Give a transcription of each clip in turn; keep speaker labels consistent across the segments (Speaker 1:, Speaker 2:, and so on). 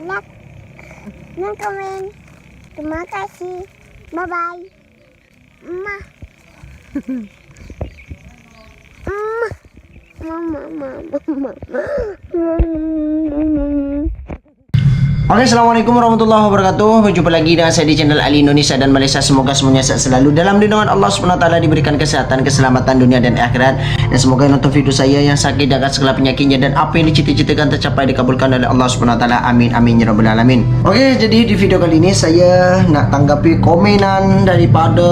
Speaker 1: like, dan komen. Terima kasih. Bye-bye. Mama.
Speaker 2: Oke, assalamualaikum warahmatullahi wabarakatuh. Berjumpa lagi dengan saya di channel Ali Indonesia dan Malaysia. Semoga semuanya sehat selalu dalam lindungan Allah SWT, diberikan kesehatan, keselamatan dunia dan akhirat. Dan semoga yang nonton video saya yang sakit jaga segala penyakitnya, dan apa yang dicita-citakan tercapai dikabulkan oleh Allah SWT. Amin amin ya rabbal alamin. Oke, jadi di video kali ini saya nak tanggapi komenan daripada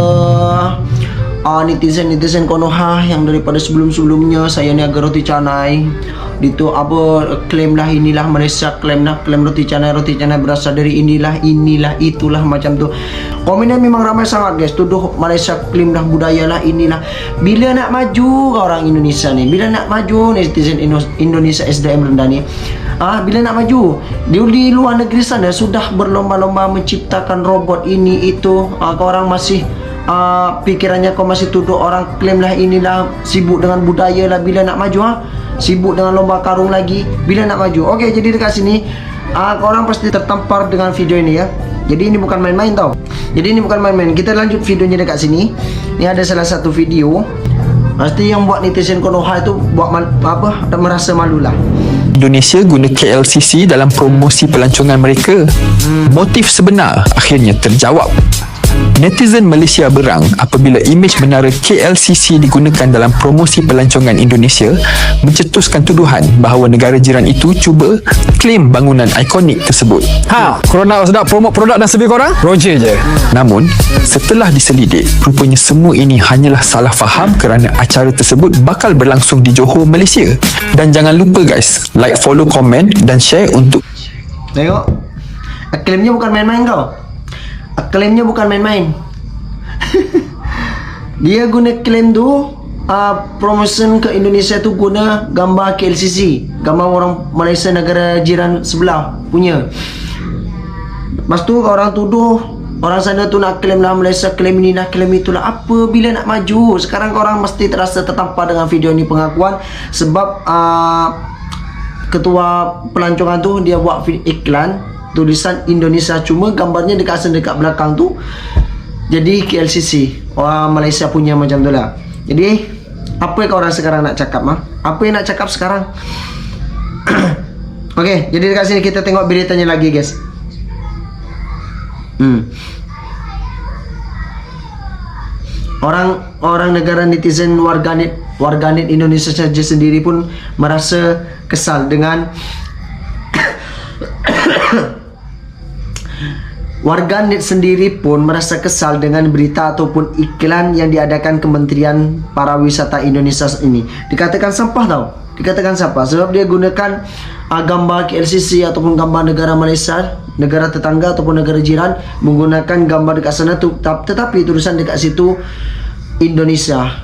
Speaker 2: netizen Konoha yang daripada sebelum-sebelumnya saya ni agak roti canai. Itu apa, klaim lah inilah Malaysia, klaim roti canai berasal dari inilah itulah macam tu. Komennya memang ramai sangat guys, tuduh Malaysia klaim lah budaya lah inilah. Bila nak maju ke orang Indonesia ni, bila nak maju netizen Indonesia SDM rendah ni, bila nak maju di luar negeri sana sudah berlomba-lomba menciptakan robot ini itu, kau orang masih pikirannya kau masih tuduh orang klaim lah inilah, sibuk dengan budaya lah. Bila nak maju sibuk dengan lomba karung lagi bila nak maju. Oke, jadi dekat sini korang pasti tertampar dengan video ini ya. Jadi ini bukan main-main tau. Jadi ini bukan main-main. Kita lanjut videonya dekat sini. Ini ada salah satu video. Pasti yang buat netizen Konoha itu buat merasa malu lah.
Speaker 3: Indonesia guna KLCC dalam promosi pelancongan mereka. Motif sebenar akhirnya terjawab. Netizen Malaysia berang apabila imej menara KLCC digunakan dalam promosi pelancongan Indonesia, mencetuskan tuduhan bahawa negara jiran itu cuba klaim bangunan ikonik tersebut.
Speaker 4: Korang nak sedap promote produk dan servis korang? Roger je.
Speaker 3: Namun, setelah diselidik, rupanya semua ini hanyalah salah faham kerana acara tersebut bakal berlangsung di Johor, Malaysia. Dan jangan lupa guys, like, follow, komen dan share untuk...
Speaker 2: Tengok, klaimnya bukan main-main kau. Klaimnya bukan main-main. Dia guna klaim tu promotion ke Indonesia tu guna gambar KLCC, gambar orang Malaysia negara jiran sebelah punya. Lepas tu orang tuduh orang sana tu nak klaim lah Malaysia, klaim ini lah, klaim itulah. Apa bila nak maju? Sekarang korang mesti terasa tertampar dengan video ni pengakuan. Sebab ketua pelancongan tu dia buat iklan tulisan Indonesia, cuma gambarnya dekat belakang tu jadi KLCC orang Malaysia punya macam tu lah. Jadi apa yang korang sekarang nak cakap Apa yang nak cakap sekarang? Okey, jadi dekat sini kita tengok beritanya lagi guys. Orang negara netizen warganet Indonesia saja sendiri pun merasa kesal dengan warganet sendiri pun merasa kesal dengan berita ataupun iklan yang diadakan Kementerian Pariwisata Indonesia ini. Dikatakan sampah tau. Dikatakan sampah sebab dia gunakan gambar KLCC ataupun gambar negara Malaysia, negara tetangga ataupun negara jiran, menggunakan gambar dekat sana tu, tetapi tulisan dekat situ Indonesia.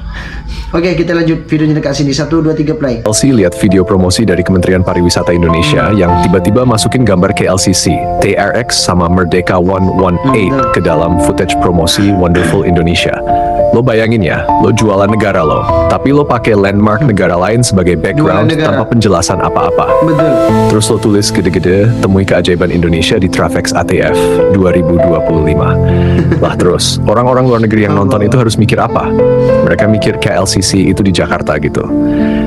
Speaker 2: Oke, kita lanjut videonya dekat sini. 1, 2, 3 play.
Speaker 5: LC lihat video promosi dari Kementerian Pariwisata Indonesia yang tiba-tiba masukin gambar KLCC, TRX sama Merdeka 118 ke dalam footage promosi Wonderful Indonesia. Lo bayangin ya, lo jualan negara lo, tapi lo pakai landmark negara lain sebagai background tanpa penjelasan apa-apa.
Speaker 2: Betul.
Speaker 5: Terus lo tulis gede-gede, temui keajaiban Indonesia di Trafex ATF 2025. Lah terus, orang-orang luar negeri yang nonton itu harus mikir apa? Mereka mikir KLCC itu di Jakarta gitu.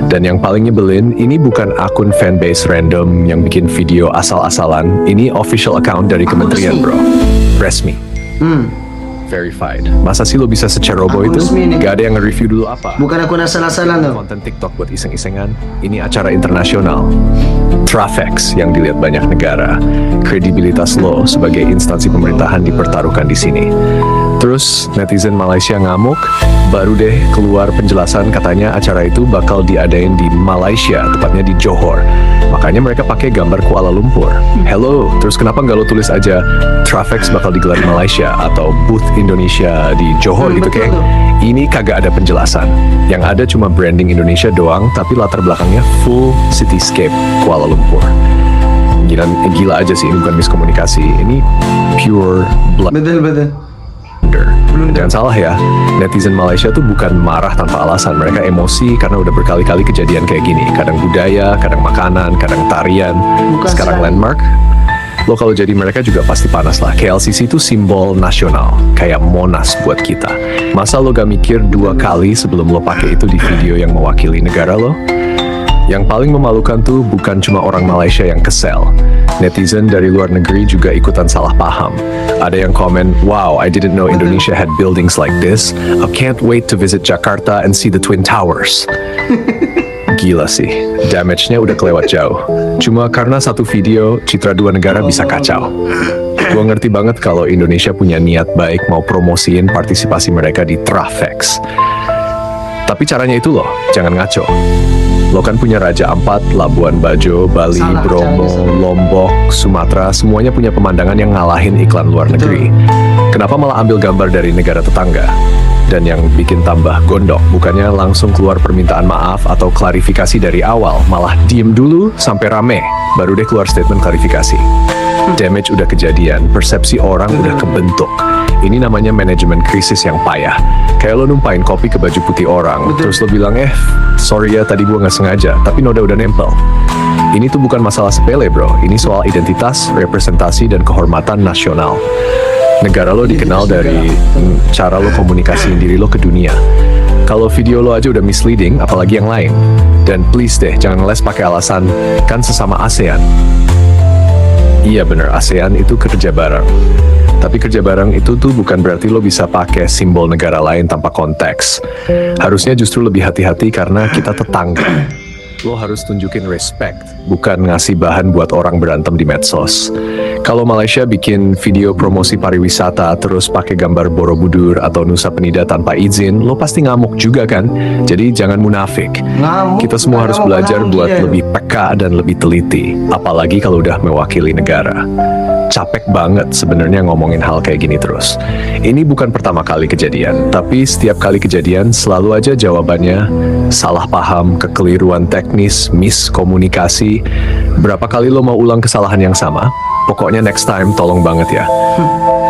Speaker 5: Dan yang paling nyebelin, ini bukan akun fanbase random yang bikin video asal-asalan. Ini official account dari kementerian bro. Resmi. Verified. Masa sih lo bisa seceroboh itu? Gak ada yang nge-review dulu apa?
Speaker 2: Bukan akun asal-asalan tuh.
Speaker 5: Konten TikTok buat iseng-isengan. Ini acara internasional. Trafex yang dilihat banyak negara. Kredibilitas lo sebagai instansi pemerintahan dipertaruhkan di sini. Terus netizen Malaysia ngamuk, baru deh keluar penjelasan katanya acara itu bakal diadain di Malaysia, tepatnya di Johor. Makanya mereka pakai gambar Kuala Lumpur. Hello, terus kenapa nggak lo tulis aja Trafex bakal digelar di Malaysia atau booth Indonesia di Johor gitu kayak? Ini kagak ada penjelasan. Yang ada cuma branding Indonesia doang, tapi latar belakangnya full cityscape Kuala Lumpur. Gila aja sih, ini bukan miskomunikasi, ini pure blood.
Speaker 2: Betul.
Speaker 5: Jangan salah ya, netizen Malaysia tuh bukan marah tanpa alasan. Mereka emosi karena udah berkali-kali kejadian kayak gini. Kadang budaya, kadang makanan, kadang tarian, sekarang landmark. Lo kalau jadi mereka juga pasti panas lah. KLCC itu simbol nasional, kayak Monas buat kita. Masa lo gak mikir 2 kali sebelum lo pakai itu di video yang mewakili negara lo? Yang paling memalukan tuh bukan cuma orang Malaysia yang kesel. Netizen dari luar negeri juga ikutan salah paham. Ada yang komen, "Wow, I didn't know Indonesia had buildings like this. I can't wait to visit Jakarta and see the Twin Towers." Gila sih, damage-nya udah kelewat jauh. Cuma karena satu video, citra 2 negara bisa kacau. Gua ngerti banget kalau Indonesia punya niat baik mau promosiin partisipasi mereka di Trafex. Tapi caranya itu loh, jangan ngaco. Lo kan punya Raja Ampat, Labuan Bajo, Bali, Bromo, Lombok, Sumatera, semuanya punya pemandangan yang ngalahin iklan luar negeri. Kenapa malah ambil gambar dari negara tetangga? Dan yang bikin tambah gondok, bukannya langsung keluar permintaan maaf atau klarifikasi dari awal, malah diem dulu sampai rame, baru deh keluar statement klarifikasi. Damage udah kejadian, persepsi orang udah kebentuk. Ini namanya manajemen krisis yang payah. Kayak lo numpain kopi ke baju putih orang, terus lo bilang, sorry ya tadi gua nggak sengaja, tapi noda udah nempel. Ini tuh bukan masalah sepele bro, ini soal identitas, representasi, dan kehormatan nasional. Negara lo dikenal dari cara lo komunikasiin diri lo ke dunia. Kalau video lo aja udah misleading, apalagi yang lain. Dan please deh, jangan ngeles pakai alasan, kan sesama ASEAN. Iya bener, ASEAN itu kerja bareng. Tapi kerja bareng itu tuh bukan berarti lo bisa pakai simbol negara lain tanpa konteks. Harusnya justru lebih hati-hati karena kita tetangga. Lo harus tunjukin respect, bukan ngasih bahan buat orang berantem di medsos. Kalau Malaysia bikin video promosi pariwisata terus pakai gambar Borobudur atau Nusa Penida tanpa izin, lo pasti ngamuk juga kan? Jadi jangan munafik. Kita semua harus belajar buat lebih peka dan lebih teliti, apalagi kalau udah mewakili negara. Capek banget sebenarnya ngomongin hal kayak gini terus. Ini bukan pertama kali kejadian, tapi setiap kali kejadian selalu aja jawabannya salah paham, kekeliruan teknis, miskomunikasi. Berapa kali lo mau ulang kesalahan yang sama? Pokoknya next time tolong banget ya.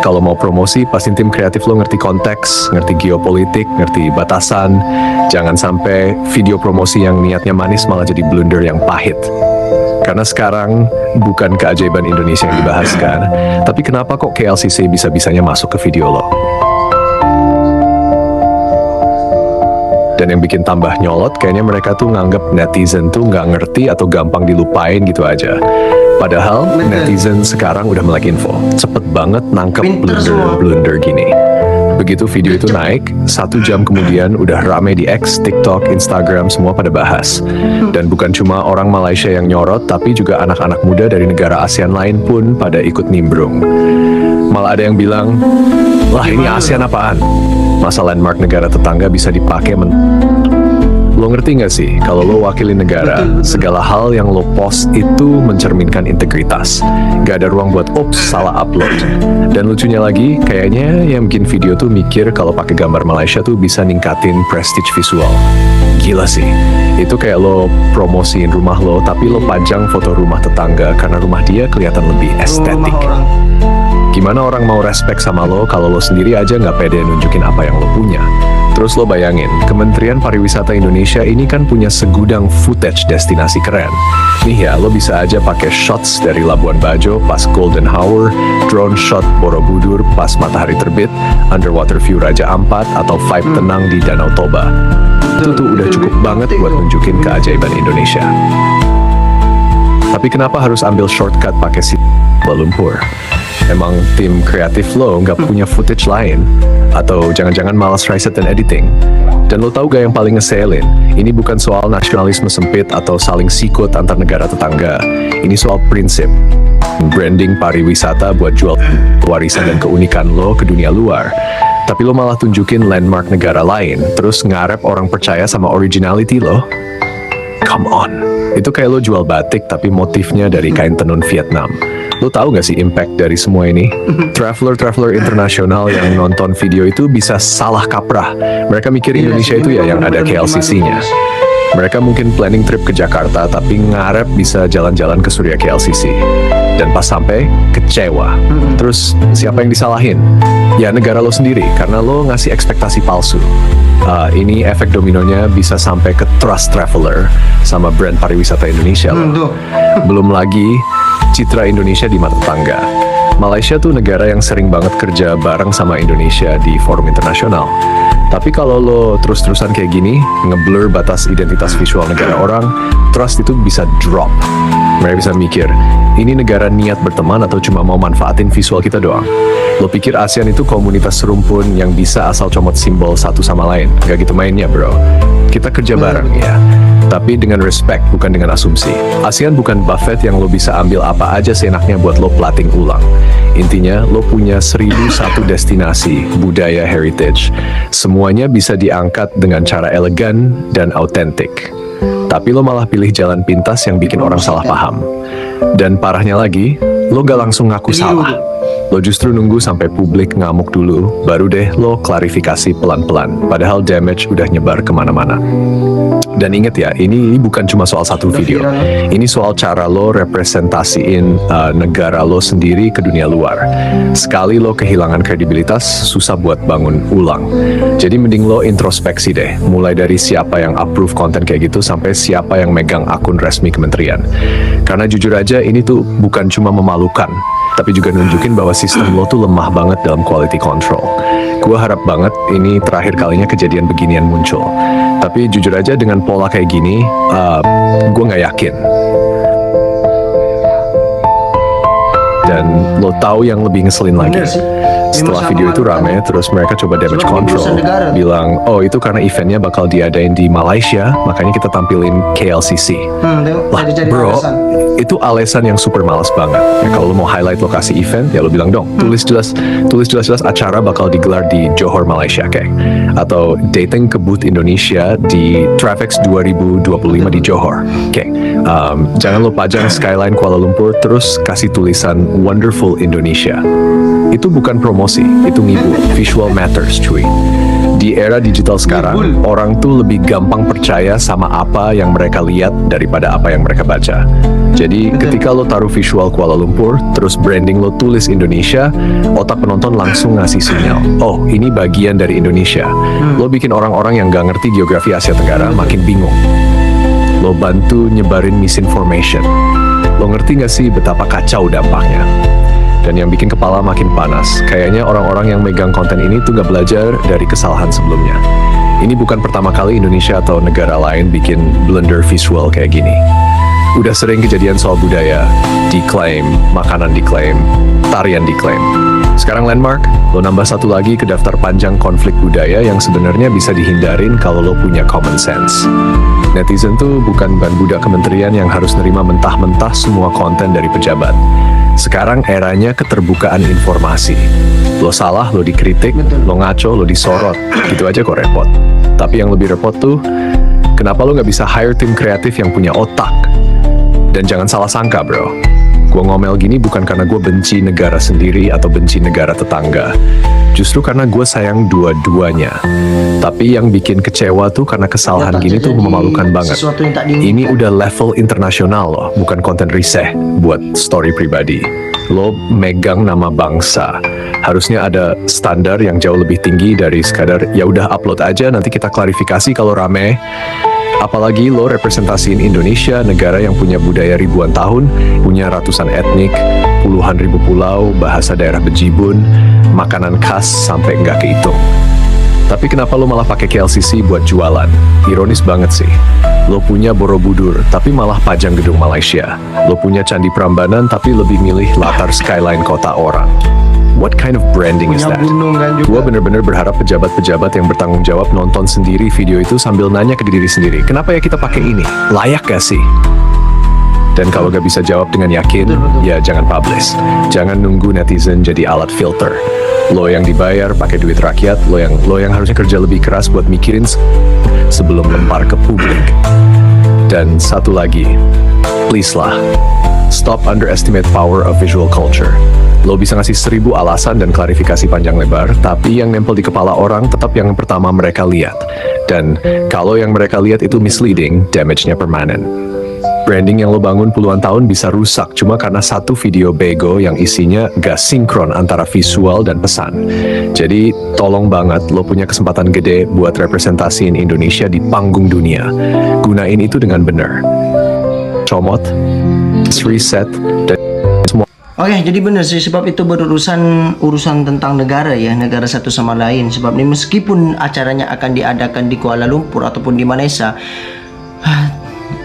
Speaker 5: Kalau mau promosi, pastiin tim kreatif lo ngerti konteks, ngerti geopolitik, ngerti batasan. Jangan sampai video promosi yang niatnya manis malah jadi blunder yang pahit. Karena sekarang bukan keajaiban Indonesia yang dibahas kan, tapi kenapa kok KLCC bisa-bisanya masuk ke video lo? Dan yang bikin tambah nyolot, kayaknya mereka tuh nganggep netizen tuh nggak ngerti atau gampang dilupain gitu aja. Padahal netizen sekarang udah melek info, cepet banget nangkep blunder-blunder gini. Begitu video itu naik, 1 jam kemudian udah rame di X, TikTok, Instagram, semua pada bahas. Dan bukan cuma orang Malaysia yang nyorot, tapi juga anak-anak muda dari negara ASEAN lain pun pada ikut nimbrung. Malah ada yang bilang, lah ini ASEAN apaan? Masa landmark negara tetangga bisa dipakai Lo ngerti gak sih, kalau lo wakili negara, segala hal yang lo post itu mencerminkan integritas. Gak ada ruang buat, salah upload. Dan lucunya lagi, kayaknya yang bikin video tuh mikir kalau pakai gambar Malaysia tuh bisa ningkatin prestige visual. Gila sih, itu kayak lo promosiin rumah lo, tapi lo pajang foto rumah tetangga karena rumah dia kelihatan lebih estetik. Gimana orang mau respect sama lo kalau lo sendiri aja nggak pede nunjukin apa yang lo punya? Terus lo bayangin, Kementerian Pariwisata Indonesia ini kan punya segudang footage destinasi keren. Nih ya, lo bisa aja pakai shots dari Labuan Bajo pas Golden Hour, drone shot Borobudur pas matahari terbit, underwater view Raja Ampat, atau vibe tenang di Danau Toba. Itu tuh udah cukup banget buat nunjukin keajaiban Indonesia. Tapi kenapa harus ambil shortcut pakai Kuala Lumpur? Emang tim kreatif lo nggak punya footage lain? Atau jangan-jangan malas riset dan editing? Dan lo tahu gak yang paling ngeselin? Ini bukan soal nasionalisme sempit atau saling sikut antar negara tetangga. Ini soal prinsip. Branding pariwisata buat jual warisan dan keunikan lo ke dunia luar. Tapi lo malah tunjukin landmark negara lain, terus ngarep orang percaya sama originality lo? Come on. Itu kayak lo jual batik tapi motifnya dari kain tenun Vietnam. Lo tahu gak sih impact dari semua ini? Traveler internasional yang nonton video itu bisa salah kaprah. Mereka mikir Indonesia itu ya yang ada KLCC-nya. Mereka mungkin planning trip ke Jakarta, tapi ngarep bisa jalan-jalan ke Surya KLCC. Dan pas sampai, kecewa. Terus siapa yang disalahin? Ya negara lo sendiri, karena lo ngasih ekspektasi palsu. Ini efek dominonya bisa sampai ke trust traveler sama brand pariwisata Indonesia loh.
Speaker 2: Tuh.
Speaker 5: Belum lagi citra Indonesia di mata tetangga. Malaysia tuh negara yang sering banget kerja bareng sama Indonesia di forum internasional. Tapi kalau lo terus-terusan kayak gini, ngeblur batas identitas visual negara orang, trust itu bisa drop. Mereka bisa mikir, ini negara niat berteman atau cuma mau manfaatin visual kita doang. Lo pikir ASEAN itu komunitas serumpun yang bisa asal comot simbol satu sama lain? Gak gitu mainnya bro. Kita kerja bareng ya. Tapi dengan respect, bukan dengan asumsi. ASEAN bukan buffet yang lo bisa ambil apa aja seenaknya buat lo plating ulang. Intinya, lo punya 1001 destinasi, budaya heritage. Semuanya bisa diangkat dengan cara elegan dan autentik. Tapi lo malah pilih jalan pintas yang bikin orang salah paham. Dan parahnya lagi, lo gak langsung ngaku salah. Lo justru nunggu sampai publik ngamuk dulu, baru deh lo klarifikasi pelan-pelan. Padahal damage udah nyebar kemana-mana. Dan inget ya, ini bukan cuma soal satu video. Ini soal cara lo representasiin negara lo sendiri ke dunia luar. Sekali lo kehilangan kredibilitas, susah buat bangun ulang. Jadi mending lo introspeksi deh. Mulai dari siapa yang approve konten kayak gitu sampai siapa yang megang akun resmi kementerian. Karena jujur aja ini tuh bukan cuma memalukan, tapi juga nunjukin bahwa sistem lo tuh lemah banget dalam quality control. Gue harap banget ini terakhir kalinya kejadian beginian muncul. Tapi jujur aja dengan pola kayak gini, gue nggak yakin. Dan lo tahu yang lebih ngeselin lagi.
Speaker 2: Bener sih.
Speaker 5: Setelah video itu rame, terus mereka coba damage control, bilang, oh itu karena eventnya bakal diadain di Malaysia, makanya kita tampilin KLCC. Lah bro, itu alasan yang super males banget. Ya, kalau lo mau highlight lokasi event, ya lo bilang dong, tulis jelas acara bakal digelar di Johor, Malaysia, kayak. Atau dating ke booth Indonesia di Trafex 2025 di Johor, kayak. Jangan lo pajang skyline Kuala Lumpur, terus kasih tulisan Wonderful Indonesia. Itu bukan promosi, itu ngibu. Visual matters, cuy. Di era digital sekarang, orang tuh lebih gampang percaya sama apa yang mereka lihat daripada apa yang mereka baca. Jadi ketika lo taruh visual Kuala Lumpur, terus branding lo tulis Indonesia, otak penonton langsung ngasih sinyal, oh ini bagian dari Indonesia. Lo bikin orang-orang yang gak ngerti geografi Asia Tenggara makin bingung. Lo bantu nyebarin misinformation. Lo ngerti gak sih betapa kacau dampaknya? Dan yang bikin kepala makin panas, kayaknya orang-orang yang megang konten ini tuh gak belajar dari kesalahan sebelumnya. Ini bukan pertama kali Indonesia atau negara lain bikin blunder visual kayak gini. Udah sering kejadian soal budaya, diklaim, makanan diklaim, tarian diklaim. Sekarang landmark, lo nambah satu lagi ke daftar panjang konflik budaya yang sebenarnya bisa dihindarin kalau lo punya common sense. Netizen tuh bukan ban budak kementerian yang harus nerima mentah-mentah semua konten dari pejabat. Sekarang eranya keterbukaan informasi. Lo salah, lo dikritik, lo ngaco, lo disorot. Gitu aja kok repot. Tapi yang lebih repot tuh, kenapa lo gak bisa hire tim kreatif yang punya otak? Dan jangan salah sangka bro, gue ngomel gini bukan karena gue benci negara sendiri atau benci negara tetangga. Justru karena gue sayang dua-duanya. Tapi yang bikin kecewa tuh karena kesalahan gini tuh memalukan banget. Ini udah level internasional loh, bukan konten riseh buat story pribadi. Lo megang nama bangsa. Harusnya ada standar yang jauh lebih tinggi dari sekadar ya udah upload aja nanti kita klarifikasi kalau rame. Apalagi lo representasiin Indonesia, negara yang punya budaya ribuan tahun, punya ratusan etnik, puluhan ribu pulau, bahasa daerah bejibun, makanan khas sampai nggak kehitung. Tapi kenapa lo malah pakai KLCC buat jualan? Ironis banget sih. Lo punya Borobudur, tapi malah pajang gedung Malaysia. Lo punya Candi Prambanan, tapi lebih milih latar skyline kota orang. What kind of branding is that? Gue bener-bener berharap pejabat-pejabat yang bertanggung jawab nonton sendiri video itu sambil nanya ke diri sendiri, kenapa ya kita pakai ini? Layak gak sih? Dan kalau gak bisa jawab dengan yakin, ya jangan publish. Jangan nunggu netizen jadi alat filter. Lo yang dibayar pakai duit rakyat, lo yang harusnya kerja lebih keras buat mikirin sebelum lempar ke publik. Dan satu lagi, please lah, stop underestimate power of visual culture. Lo bisa ngasih 1000 alasan dan klarifikasi panjang lebar, tapi yang nempel di kepala orang tetap yang pertama mereka lihat. Dan kalau yang mereka lihat itu misleading, damage-nya permanen. Branding yang lo bangun puluhan tahun bisa rusak cuma karena satu video bego yang isinya gak sinkron antara visual dan pesan. Jadi tolong banget lo punya kesempatan gede buat representasiin Indonesia di panggung dunia. Gunain itu dengan benar. Comot, reset, dan semua.
Speaker 2: Oke, jadi benar sih, sebab itu urusan tentang negara ya, negara satu sama lain. Sebab ini meskipun acaranya akan diadakan di Kuala Lumpur ataupun di Malaysia,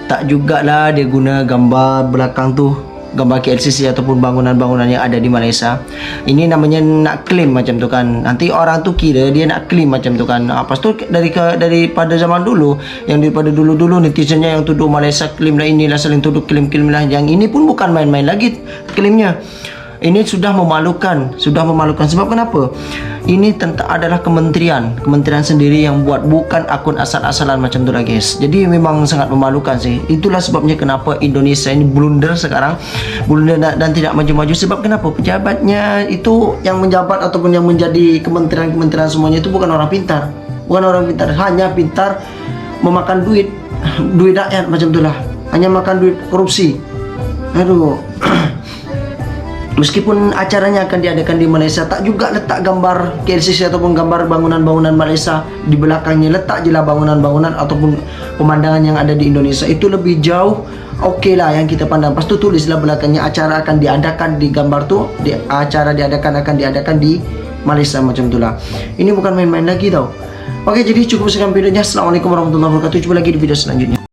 Speaker 2: tak jugalah dia guna gambar belakang tu, gambar KLCC ataupun bangunan-bangunan yang ada di Malaysia. Ini namanya nak claim macam tu kan. Nanti orang tu kira dia nak claim macam tu kan. Lepas tu daripada zaman dulu, yang daripada dulu-dulu netizennya yang tuduh Malaysia claim lah, inilah saling tuduh claim lah. Yang ini pun bukan main-main lagi claimnya. Ini sudah memalukan. Sebab kenapa? Ini adalah kementerian sendiri yang buat, bukan akun asal-asalan macam tu lah guys. Jadi memang sangat memalukan sih. Itulah sebabnya kenapa Indonesia ini blunder sekarang, blunder dan tidak maju-maju. Sebab kenapa? Pejabatnya itu yang menjabat ataupun yang menjadi kementerian semuanya itu bukan orang pintar, hanya pintar memakan duit rakyat macam itulah, hanya makan duit korupsi. Aduh. Meskipun acaranya akan diadakan di Malaysia, tak juga letak gambar KLCC ataupun gambar bangunan-bangunan Malaysia di belakangnya. Letak je lah bangunan-bangunan ataupun pemandangan yang ada di Indonesia. Itu lebih jauh okey lah yang kita pandang. Lepas tu tulislah belakangnya acara akan diadakan di gambar tu, acara akan diadakan di Malaysia macam itulah. Ini bukan main-main lagi tau. Oke, jadi cukup sekian videonya. Assalamualaikum warahmatullahi wabarakatuh. Jumpa lagi di video selanjutnya.